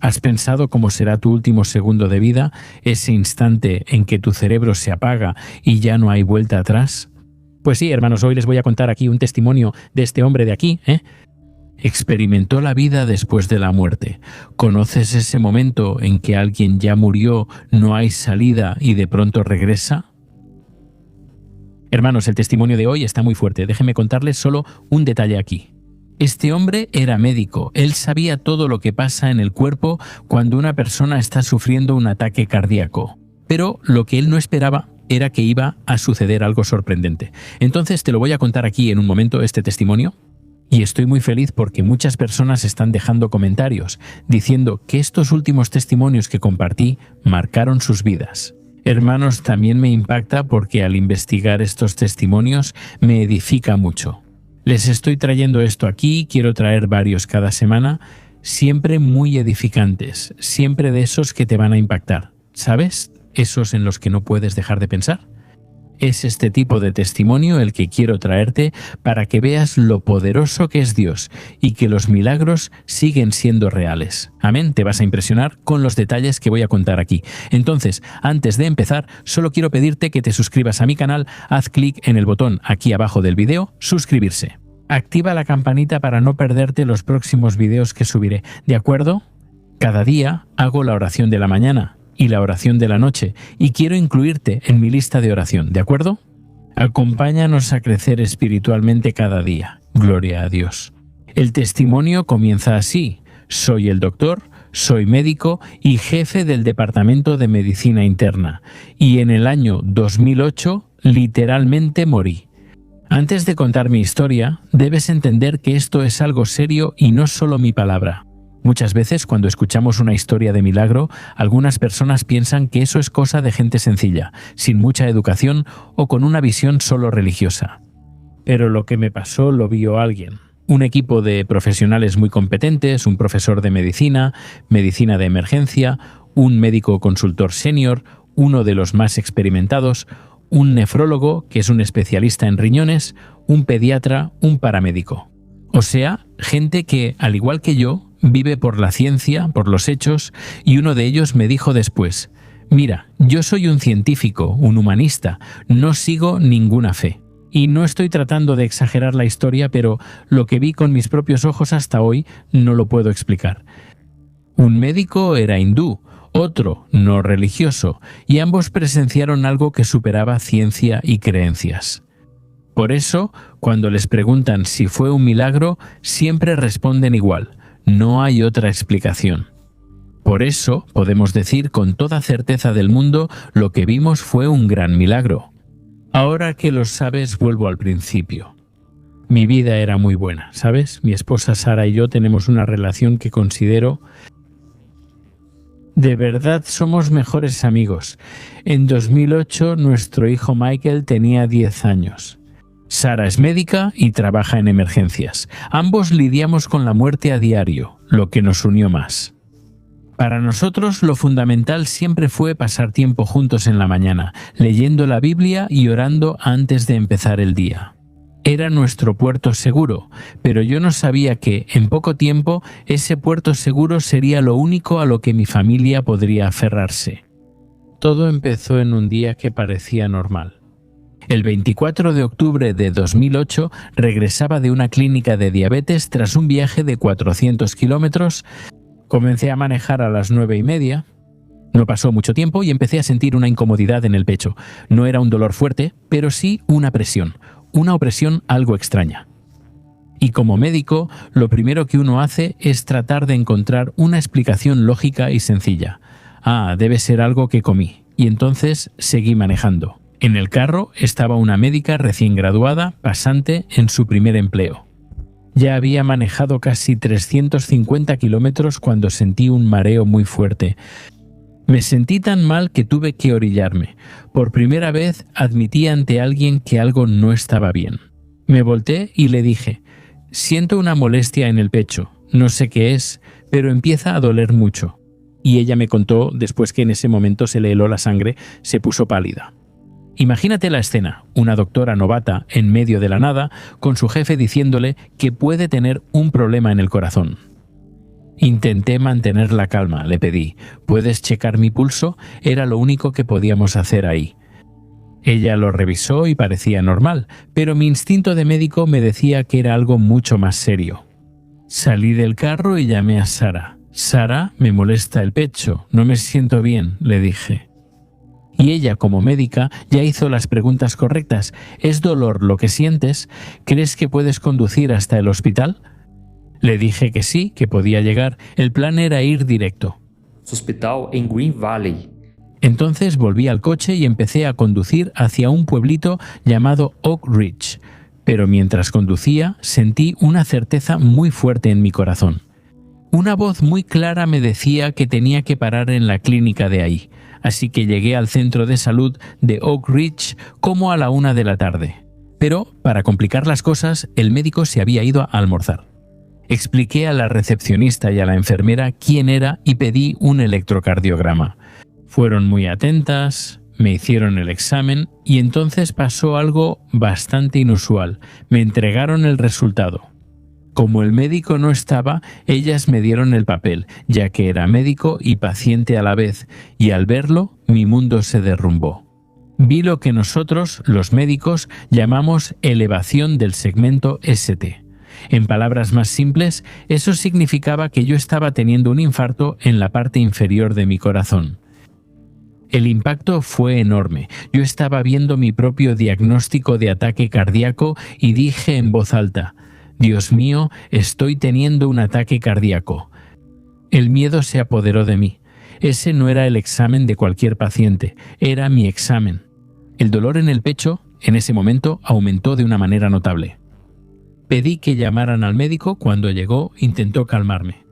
¿Has pensado cómo será tu último segundo de vida, ese instante en que tu cerebro se apaga y ya no hay vuelta atrás? Pues sí, hermanos, hoy les voy a contar aquí un testimonio de este hombre de aquí, Experimentó la vida después de la muerte. ¿Conoces ese momento en que alguien ya murió, no hay salida y de pronto regresa? Hermanos, el testimonio de hoy está muy fuerte. Déjenme contarles solo un detalle aquí. Este hombre era médico. Él sabía todo lo que pasa en el cuerpo cuando una persona está sufriendo un ataque cardíaco. Pero lo que él no esperaba era que iba a suceder algo sorprendente. Entonces te lo voy a contar aquí en un momento, este testimonio. Y estoy muy feliz porque muchas personas están dejando comentarios diciendo que estos últimos testimonios que compartí marcaron sus vidas. Hermanos, también me impacta porque al investigar estos testimonios me edifica mucho. Les estoy trayendo esto aquí, quiero traer varios cada semana, siempre muy edificantes, siempre de esos que te van a impactar. ¿Sabes? Esos en los que no puedes dejar de pensar. Es este tipo de testimonio el que quiero traerte para que veas lo poderoso que es Dios y que los milagros siguen siendo reales. Amén, te vas a impresionar con los detalles que voy a contar aquí. Entonces, antes de empezar, solo quiero pedirte que te suscribas a mi canal, haz clic en el botón aquí abajo del video, suscribirse. Activa la campanita para no perderte los próximos videos que subiré, ¿de acuerdo? Cada día hago la oración de la mañana y la oración de la noche, y quiero incluirte en mi lista de oración, ¿de acuerdo? Acompáñanos a crecer espiritualmente cada día. Gloria a Dios. El testimonio comienza así. Soy el doctor, soy médico y jefe del Departamento de Medicina Interna, y en el año 2008 literalmente morí. Antes de contar mi historia, debes entender que esto es algo serio y no solo mi palabra. Muchas veces cuando escuchamos una historia de milagro, algunas personas piensan que eso es cosa de gente sencilla, sin mucha educación o con una visión solo religiosa. Pero lo que me pasó lo vio alguien. Un equipo de profesionales muy competentes, un profesor de medicina, medicina de emergencia, un médico consultor senior, uno de los más experimentados, un nefrólogo, que es un especialista en riñones, un pediatra, un paramédico. O sea, gente que, al igual que yo, vive por la ciencia, por los hechos, y uno de ellos me dijo después: mira, yo soy un científico, un humanista, no sigo ninguna fe. Y no estoy tratando de exagerar la historia, pero lo que vi con mis propios ojos hasta hoy no lo puedo explicar. Un médico era hindú, otro no religioso, y ambos presenciaron algo que superaba ciencia y creencias. Por eso, cuando les preguntan si fue un milagro, siempre responden igual: no hay otra explicación. Por eso podemos decir con toda certeza del mundo, lo que vimos fue un gran milagro. Ahora que lo sabes, vuelvo al principio. Mi vida era muy buena, ¿sabes? Mi esposa Sara y yo tenemos una relación que considero... De verdad somos mejores amigos. En 2008 nuestro hijo Michael tenía 10 años. Sara es médica y trabaja en emergencias. Ambos lidiamos con la muerte a diario, lo que nos unió más. Para nosotros lo fundamental siempre fue pasar tiempo juntos en la mañana, leyendo la Biblia y orando antes de empezar el día. Era nuestro puerto seguro, pero yo no sabía que, en poco tiempo, ese puerto seguro sería lo único a lo que mi familia podría aferrarse. Todo empezó en un día que parecía normal. El 24 de octubre de 2008 regresaba de una clínica de diabetes tras un viaje de 400 kilómetros. Comencé a manejar a las 9:30. No pasó mucho tiempo y empecé a sentir una incomodidad en el pecho. No era un dolor fuerte, pero sí una presión, una opresión algo extraña. Y como médico, lo primero que uno hace es tratar de encontrar una explicación lógica y sencilla. Debe ser algo que comí. Y entonces seguí manejando. En el carro estaba una médica recién graduada, pasante en su primer empleo. Ya había manejado casi 350 kilómetros cuando sentí un mareo muy fuerte. Me sentí tan mal que tuve que orillarme. Por primera vez admití ante alguien que algo no estaba bien. Me volteé y le dije: siento una molestia en el pecho, no sé qué es, pero empieza a doler mucho. Y ella me contó, después que en ese momento se le heló la sangre, se puso pálida. Imagínate la escena, una doctora novata en medio de la nada, con su jefe diciéndole que puede tener un problema en el corazón. Intenté mantener la calma, le pedí. ¿Puedes checar mi pulso? Era lo único que podíamos hacer ahí. Ella lo revisó y parecía normal, pero mi instinto de médico me decía que era algo mucho más serio. Salí del carro y llamé a Sara. Sara, me molesta el pecho, no me siento bien, le dije. Y ella, como médica, ya hizo las preguntas correctas. ¿Es dolor lo que sientes? ¿Crees que puedes conducir hasta el hospital? Le dije que sí, que podía llegar. El plan era ir directo. Hospital en Green Valley. Entonces volví al coche y empecé a conducir hacia un pueblito llamado Oak Ridge. Pero mientras conducía, sentí una certeza muy fuerte en mi corazón. Una voz muy clara me decía que tenía que parar en la clínica de ahí. Así que llegué al centro de salud de Oak Ridge como a la 1 de la tarde. Pero, para complicar las cosas, el médico se había ido a almorzar. Expliqué a la recepcionista y a la enfermera quién era y pedí un electrocardiograma. Fueron muy atentas, me hicieron el examen y entonces pasó algo bastante inusual. Me entregaron el resultado. Como el médico no estaba, ellas me dieron el papel, ya que era médico y paciente a la vez, y al verlo, mi mundo se derrumbó. Vi lo que nosotros, los médicos, llamamos elevación del segmento ST. En palabras más simples, eso significaba que yo estaba teniendo un infarto en la parte inferior de mi corazón. El impacto fue enorme. Yo estaba viendo mi propio diagnóstico de ataque cardíaco y dije en voz alta: «Dios mío, estoy teniendo un ataque cardíaco». El miedo se apoderó de mí. Ese no era el examen de cualquier paciente, era mi examen. El dolor en el pecho, en ese momento, aumentó de una manera notable. Pedí que llamaran al médico. Cuando llegó, intentó calmarme.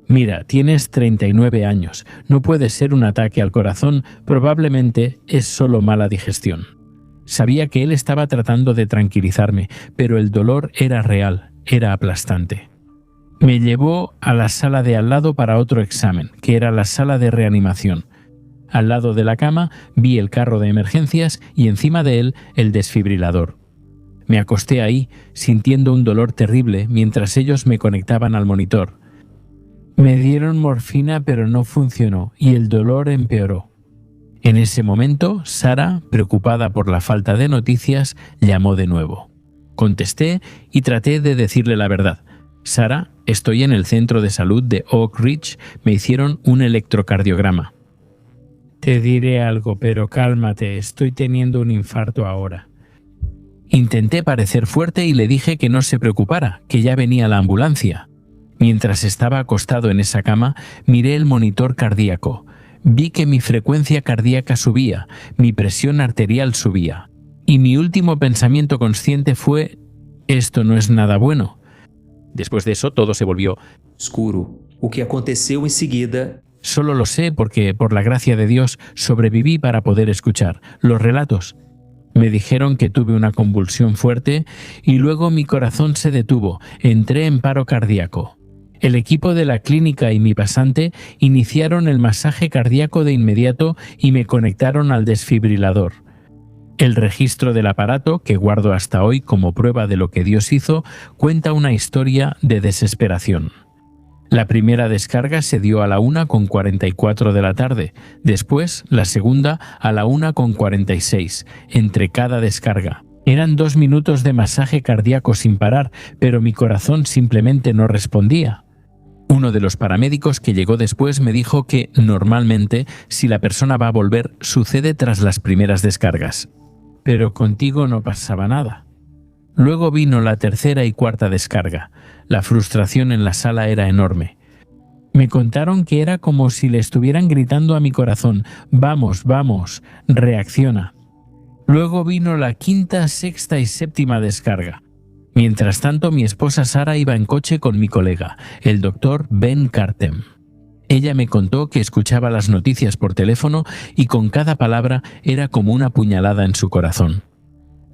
«Mira, tienes 39 años, no puede ser un ataque al corazón, probablemente es solo mala digestión». Sabía que él estaba tratando de tranquilizarme, pero el dolor era real, era aplastante. Me llevó a la sala de al lado para otro examen, que era la sala de reanimación. Al lado de la cama vi el carro de emergencias y encima de él el desfibrilador. Me acosté ahí, sintiendo un dolor terrible mientras ellos me conectaban al monitor. Me dieron morfina pero no funcionó y el dolor empeoró. En ese momento, Sara, preocupada por la falta de noticias, llamó de nuevo. Contesté y traté de decirle la verdad. «Sara, estoy en el centro de salud de Oak Ridge, me hicieron un electrocardiograma». «Te diré algo, pero cálmate, estoy teniendo un infarto ahora». Intenté parecer fuerte y le dije que no se preocupara, que ya venía la ambulancia. Mientras estaba acostado en esa cama, miré el monitor cardíaco. Vi que mi frecuencia cardíaca subía, mi presión arterial subía. Y mi último pensamiento consciente fue: «Esto no es nada bueno». Después de eso todo se volvió escuro. O que aconteceu en seguida. Solo lo sé porque, por la gracia de Dios, sobreviví para poder escuchar los relatos. Me dijeron que tuve una convulsión fuerte y luego mi corazón se detuvo, entré en paro cardíaco. El equipo de la clínica y mi pasante iniciaron el masaje cardíaco de inmediato y me conectaron al desfibrilador. El registro del aparato, que guardo hasta hoy como prueba de lo que Dios hizo, cuenta una historia de desesperación. La primera descarga se dio a la 1:44 de la tarde, después la segunda a la 1:46, entre cada descarga. Eran 2 minutos de masaje cardíaco sin parar, pero mi corazón simplemente no respondía. Uno de los paramédicos que llegó después me dijo que, normalmente, si la persona va a volver, sucede tras las primeras descargas. Pero contigo no pasaba nada. Luego vino la tercera y cuarta descarga. La frustración en la sala era enorme. Me contaron que era como si le estuvieran gritando a mi corazón: «Vamos, vamos, reacciona». Luego vino la quinta, sexta y séptima descarga. Mientras tanto, mi esposa Sara iba en coche con mi colega, el doctor Ben Cartem. Ella me contó que escuchaba las noticias por teléfono y con cada palabra era como una puñalada en su corazón.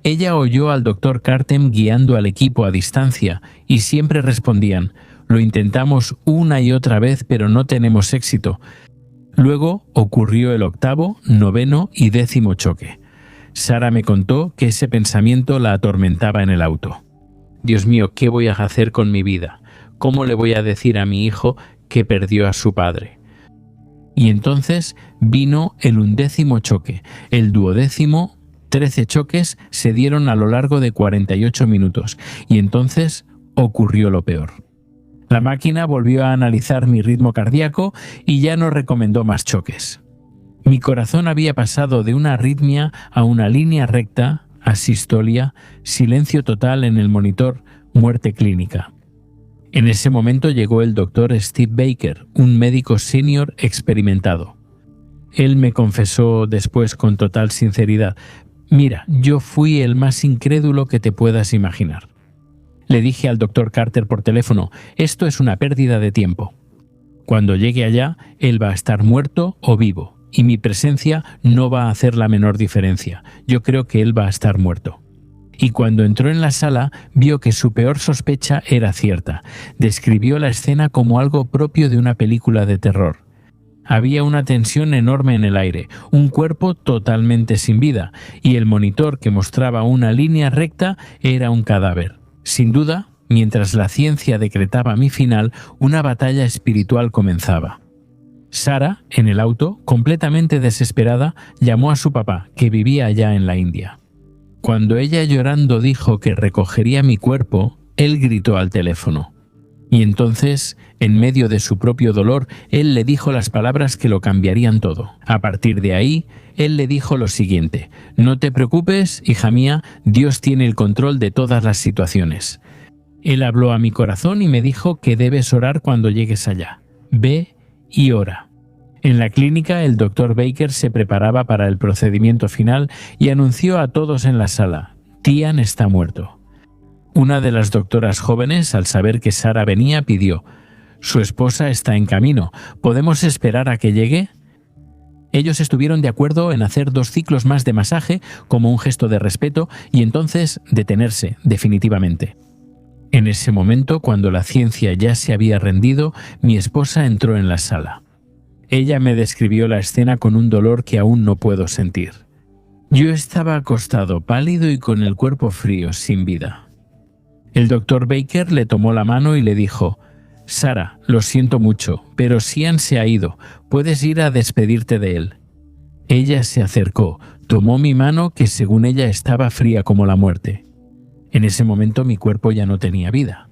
Ella oyó al doctor Cartem guiando al equipo a distancia y siempre respondían: «Lo intentamos una y otra vez, pero no tenemos éxito». Luego ocurrió el 8º, 9º y 10º choque. Sara me contó que ese pensamiento la atormentaba en el auto. «Dios mío, ¿qué voy a hacer con mi vida? ¿Cómo le voy a decir a mi hijo que perdió a su padre. Y entonces vino el 11º choque, el 12º, 13 choques se dieron a lo largo de 48 minutos, y entonces ocurrió lo peor. La máquina volvió a analizar mi ritmo cardíaco y ya no recomendó más choques. Mi corazón había pasado de una arritmia a una línea recta, a sistolia, silencio total en el monitor, muerte clínica. En ese momento llegó el doctor Steve Baker, un médico senior experimentado. Él me confesó después con total sinceridad: «Mira, yo fui el más incrédulo que te puedas imaginar. Le dije al doctor Carter por teléfono: esto es una pérdida de tiempo. Cuando llegue allá, él va a estar muerto o vivo, y mi presencia no va a hacer la menor diferencia. Yo creo que él va a estar muerto». Y cuando entró en la sala, vio que su peor sospecha era cierta. Describió la escena como algo propio de una película de terror. Había una tensión enorme en el aire, un cuerpo totalmente sin vida, y el monitor que mostraba una línea recta era un cadáver. Sin duda, mientras la ciencia decretaba mi final, una batalla espiritual comenzaba. Sara, en el auto, completamente desesperada, llamó a su papá, que vivía allá en la India. Cuando ella llorando dijo que recogería mi cuerpo, él gritó al teléfono. Y entonces, en medio de su propio dolor, él le dijo las palabras que lo cambiarían todo. A partir de ahí, él le dijo lo siguiente: «No te preocupes, hija mía, Dios tiene el control de todas las situaciones». Él habló a mi corazón y me dijo que debes orar cuando llegues allá. Ve y ora. En la clínica, el doctor Baker se preparaba para el procedimiento final y anunció a todos en la sala: «Tian está muerto». Una de las doctoras jóvenes, al saber que Sara venía, pidió: «Su esposa está en camino. ¿Podemos esperar a que llegue?». Ellos estuvieron de acuerdo en hacer 2 ciclos más de masaje como un gesto de respeto y entonces detenerse definitivamente. En ese momento, cuando la ciencia ya se había rendido, mi esposa entró en la sala. Ella me describió la escena con un dolor que aún no puedo sentir. Yo estaba acostado, pálido y con el cuerpo frío, sin vida. El doctor Baker le tomó la mano y le dijo: «Sara, lo siento mucho, pero Sian se ha ido. Puedes ir a despedirte de él». Ella se acercó, tomó mi mano, que según ella estaba fría como la muerte. En ese momento mi cuerpo ya no tenía vida.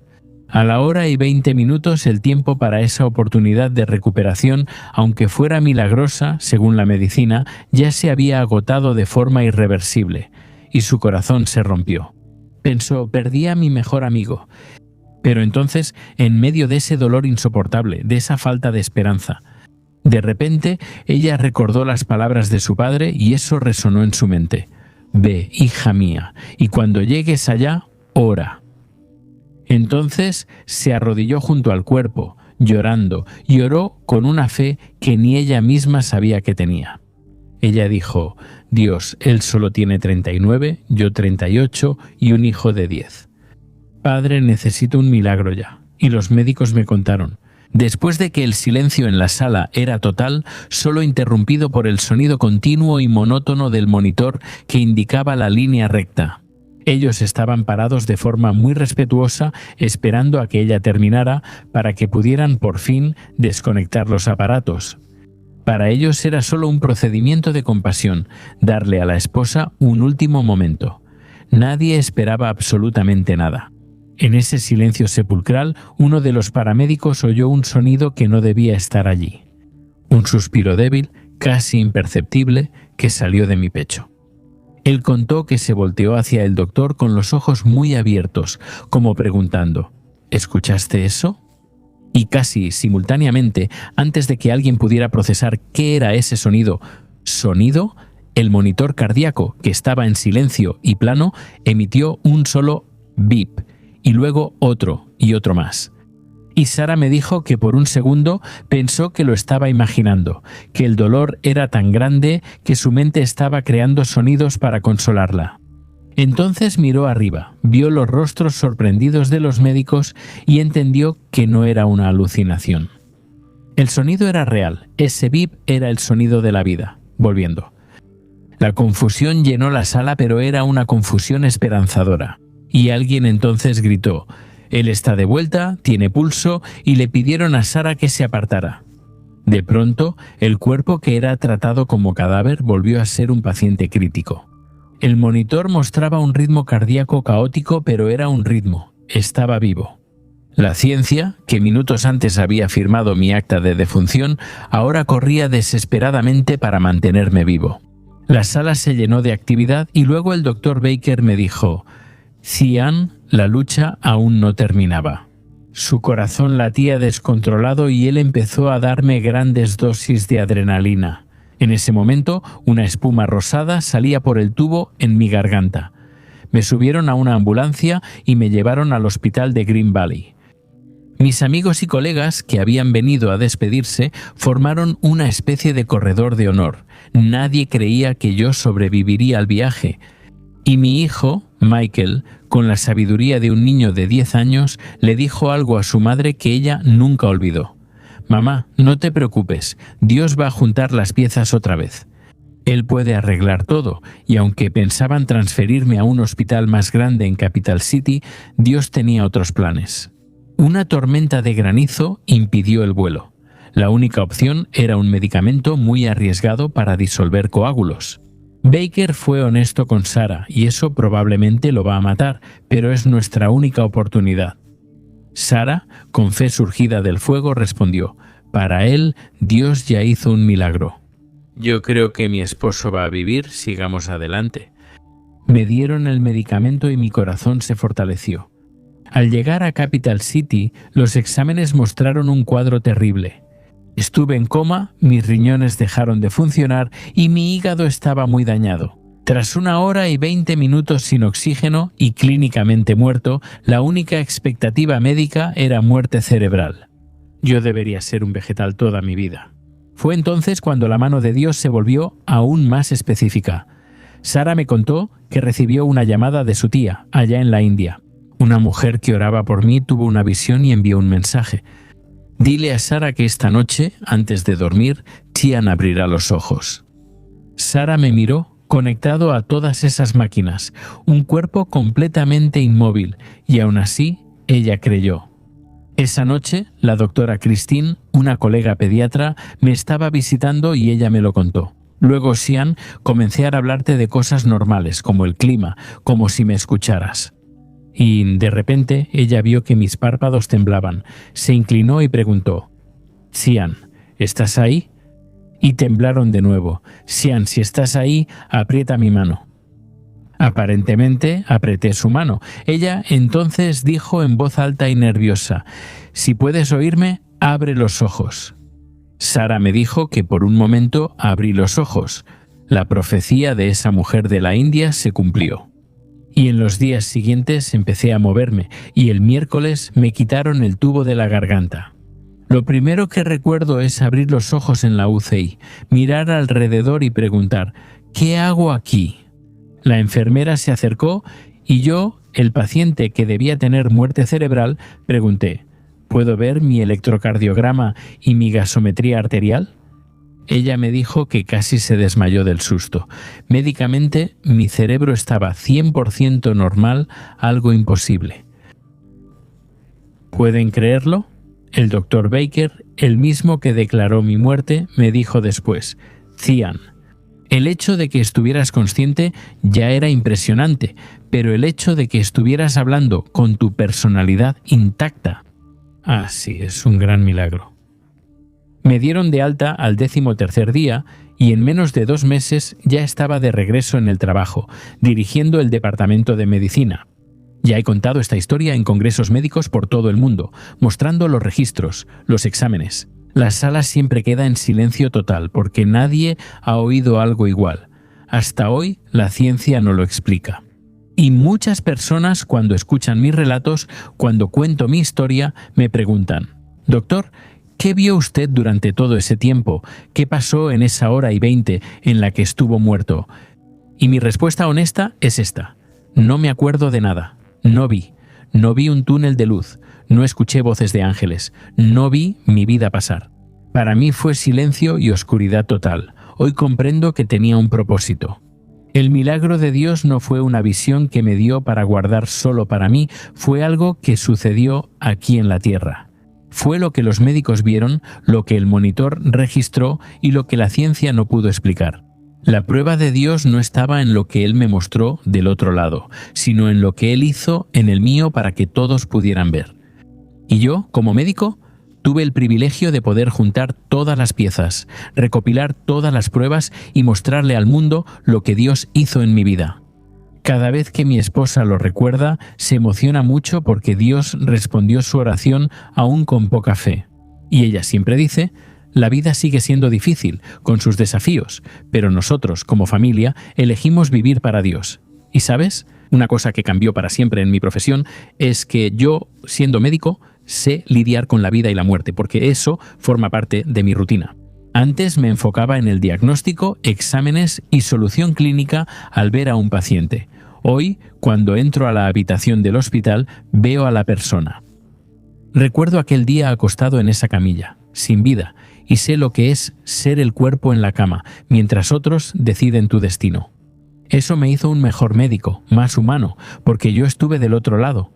A la 1:20, el tiempo para esa oportunidad de recuperación, aunque fuera milagrosa, según la medicina, ya se había agotado de forma irreversible, y su corazón se rompió. Pensó: «Perdí a mi mejor amigo». Pero entonces, en medio de ese dolor insoportable, de esa falta de esperanza, de repente ella recordó las palabras de su padre y eso resonó en su mente: «Ve, hija mía, y cuando llegues allá, ora». Entonces se arrodilló junto al cuerpo, llorando, y oró con una fe que ni ella misma sabía que tenía. Ella dijo: «Dios, él solo tiene 39, yo 38 y un hijo de 10. Padre, necesito un milagro ya». Y los médicos me contaron. Después de que el silencio en la sala era total, solo interrumpido por el sonido continuo y monótono del monitor que indicaba la línea recta. Ellos estaban parados de forma muy respetuosa, esperando a que ella terminara para que pudieran por fin desconectar los aparatos. Para ellos era solo un procedimiento de compasión, darle a la esposa un último momento. Nadie esperaba absolutamente nada. En ese silencio sepulcral, uno de los paramédicos oyó un sonido que no debía estar allí. Un suspiro débil, casi imperceptible, que salió de mi pecho. Él contó que se volteó hacia el doctor con los ojos muy abiertos, como preguntando: «¿Escuchaste eso?». Y casi simultáneamente, antes de que alguien pudiera procesar qué era ese sonido, el monitor cardíaco, que estaba en silencio y plano, emitió un solo bip, y luego otro y otro más. Y Sara me dijo que por un segundo pensó que lo estaba imaginando, que el dolor era tan grande que su mente estaba creando sonidos para consolarla. Entonces miró arriba, vio los rostros sorprendidos de los médicos y entendió que no era una alucinación. El sonido era real, ese bip era el sonido de la vida, volviendo. La confusión llenó la sala, pero era una confusión esperanzadora. Y alguien entonces gritó: Él está de vuelta, tiene pulso y le pidieron a Sara que se apartara. De pronto, el cuerpo que era tratado como cadáver volvió a ser un paciente crítico. El monitor mostraba un ritmo cardíaco caótico, pero era un ritmo, estaba vivo. La ciencia, que minutos antes había firmado mi acta de defunción, ahora corría desesperadamente para mantenerme vivo. La sala se llenó de actividad y luego el Dr. Baker me dijo: «Cian, la lucha aún no terminaba». Su corazón latía descontrolado y él empezó a darme grandes dosis de adrenalina. En ese momento, una espuma rosada salía por el tubo en mi garganta. Me subieron a una ambulancia y me llevaron al hospital de Green Valley. Mis amigos y colegas que habían venido a despedirse formaron una especie de corredor de honor. Nadie creía que yo sobreviviría al viaje. Y mi hijo, Michael, con la sabiduría de un niño de 10 años, le dijo algo a su madre que ella nunca olvidó. «Mamá, no te preocupes, Dios va a juntar las piezas otra vez. Él puede arreglar todo, y aunque pensaban transferirme a un hospital más grande en Capital City, Dios tenía otros planes». Una tormenta de granizo impidió el vuelo. La única opción era un medicamento muy arriesgado para disolver coágulos. Baker fue honesto con Sara y eso probablemente lo va a matar, pero es nuestra única oportunidad. Sara, con fe surgida del fuego, respondió: «Para él, Dios ya hizo un milagro». «Yo creo que mi esposo va a vivir, sigamos adelante». Me dieron el medicamento y mi corazón se fortaleció. Al llegar a Capital City, los exámenes mostraron un cuadro terrible. Estuve en coma, mis riñones dejaron de funcionar y mi hígado estaba muy dañado. Tras 1 hora y 20 minutos sin oxígeno y clínicamente muerto, la única expectativa médica era muerte cerebral. Yo debería ser un vegetal toda mi vida. Fue entonces cuando la mano de Dios se volvió aún más específica. Sara me contó que recibió una llamada de su tía, allá en la India. Una mujer que oraba por mí tuvo una visión y envió un mensaje. «Dile a Sara que esta noche, antes de dormir, Cian abrirá los ojos». Sara me miró, conectado a todas esas máquinas, un cuerpo completamente inmóvil, y aún así, ella creyó. Esa noche, la doctora Christine, una colega pediatra, me estaba visitando y ella me lo contó. Luego, Cian, comencé a hablarte de cosas normales, como el clima, como si me escucharas. Y de repente ella vio que mis párpados temblaban, se inclinó y preguntó: «Cian, ¿estás ahí?» Y temblaron de nuevo. «Cian, si estás ahí, aprieta mi mano». Aparentemente apreté su mano. Ella entonces dijo en voz alta y nerviosa: «Si puedes oírme, abre los ojos». Sara me dijo que por un momento abrí los ojos. La profecía de esa mujer de la India se cumplió. Y en los días siguientes empecé a moverme, y el miércoles me quitaron el tubo de la garganta. Lo primero que recuerdo es abrir los ojos en la UCI, mirar alrededor y preguntar: «¿Qué hago aquí?». La enfermera se acercó y yo, el paciente que debía tener muerte cerebral, pregunté: «¿Puedo ver mi electrocardiograma y mi gasometría arterial?». Ella me dijo que casi se desmayó del susto. Médicamente, mi cerebro estaba 100% normal, algo imposible. ¿Pueden creerlo? El Dr. Baker, el mismo que declaró mi muerte, me dijo después: «Cian, el hecho de que estuvieras consciente ya era impresionante, pero el hecho de que estuvieras hablando con tu personalidad intacta, sí, es un gran milagro». Me dieron de alta al 13º día y en menos de 2 meses ya estaba de regreso en el trabajo, dirigiendo el departamento de medicina. Ya he contado esta historia en congresos médicos por todo el mundo, mostrando los registros, los exámenes. La sala siempre queda en silencio total porque nadie ha oído algo igual. Hasta hoy la ciencia no lo explica. Y muchas personas, cuando escuchan mis relatos, cuando cuento mi historia, me preguntan: «Doctor, ¿qué vio usted durante todo ese tiempo? ¿Qué pasó en esa 1:20 en la que estuvo muerto?». Y mi respuesta honesta es esta: no me acuerdo de nada. No vi un túnel de luz, no escuché voces de ángeles, no vi mi vida pasar. Para mí fue silencio y oscuridad total. Hoy comprendo que tenía un propósito. El milagro de Dios no fue una visión que me dio para guardar solo para mí, fue algo que sucedió aquí en la tierra. Fue lo que los médicos vieron, lo que el monitor registró y lo que la ciencia no pudo explicar. La prueba de Dios no estaba en lo que Él me mostró del otro lado, sino en lo que Él hizo en el mío para que todos pudieran ver. Y yo, como médico, tuve el privilegio de poder juntar todas las piezas, recopilar todas las pruebas y mostrarle al mundo lo que Dios hizo en mi vida. Cada vez que mi esposa lo recuerda, se emociona mucho porque Dios respondió su oración aún con poca fe. Y ella siempre dice: la vida sigue siendo difícil, con sus desafíos, pero nosotros, como familia, elegimos vivir para Dios. ¿Y sabes? Una cosa que cambió para siempre en mi profesión es que yo, siendo médico, sé lidiar con la vida y la muerte, porque eso forma parte de mi rutina. Antes me enfocaba en el diagnóstico, exámenes y solución clínica al ver a un paciente. Hoy, cuando entro a la habitación del hospital, veo a la persona. Recuerdo aquel día acostado en esa camilla, sin vida, y sé lo que es ser el cuerpo en la cama, mientras otros deciden tu destino. Eso me hizo un mejor médico, más humano, porque yo estuve del otro lado.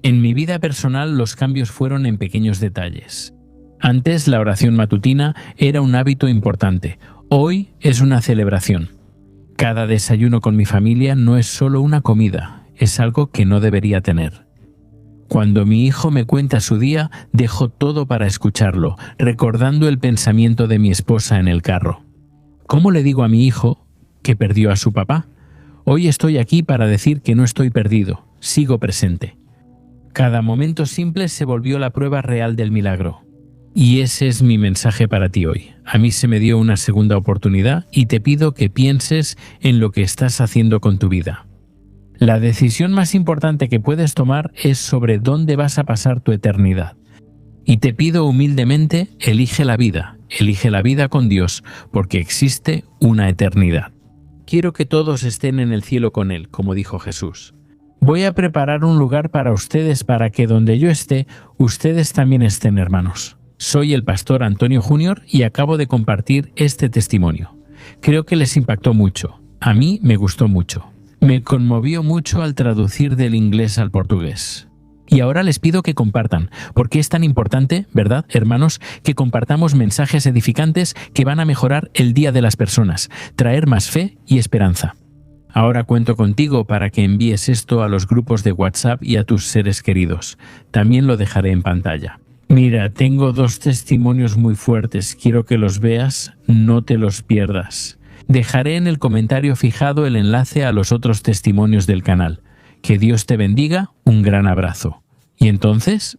En mi vida personal los cambios fueron en pequeños detalles. Antes la oración matutina era un hábito importante, hoy es una celebración. Cada desayuno con mi familia no es solo una comida, es algo que no debería tener. Cuando mi hijo me cuenta su día, dejo todo para escucharlo, recordando el pensamiento de mi esposa en el carro. ¿Cómo le digo a mi hijo que perdió a su papá? Hoy estoy aquí para decir que no estoy perdido, sigo presente. Cada momento simple se volvió la prueba real del milagro. Y ese es mi mensaje para ti hoy. A mí se me dio una segunda oportunidad y te pido que pienses en lo que estás haciendo con tu vida. La decisión más importante que puedes tomar es sobre dónde vas a pasar tu eternidad. Y te pido humildemente, elige la vida con Dios, porque existe una eternidad. Quiero que todos estén en el cielo con Él, como dijo Jesús. Voy a preparar un lugar para ustedes para que donde yo esté, ustedes también estén, hermanos. Soy el pastor Antonio Junior y acabo de compartir este testimonio. Creo que les impactó mucho. A mí me gustó mucho. Me conmovió mucho al traducir del inglés al portugués. Y ahora les pido que compartan, porque es tan importante, ¿verdad, hermanos?, que compartamos mensajes edificantes que van a mejorar el día de las personas, traer más fe y esperanza. Ahora cuento contigo para que envíes esto a los grupos de WhatsApp y a tus seres queridos. También lo dejaré en pantalla. Mira, tengo 2 testimonios muy fuertes. Quiero que los veas, no te los pierdas. Dejaré en el comentario fijado el enlace a los otros testimonios del canal. Que Dios te bendiga, un gran abrazo. Y entonces,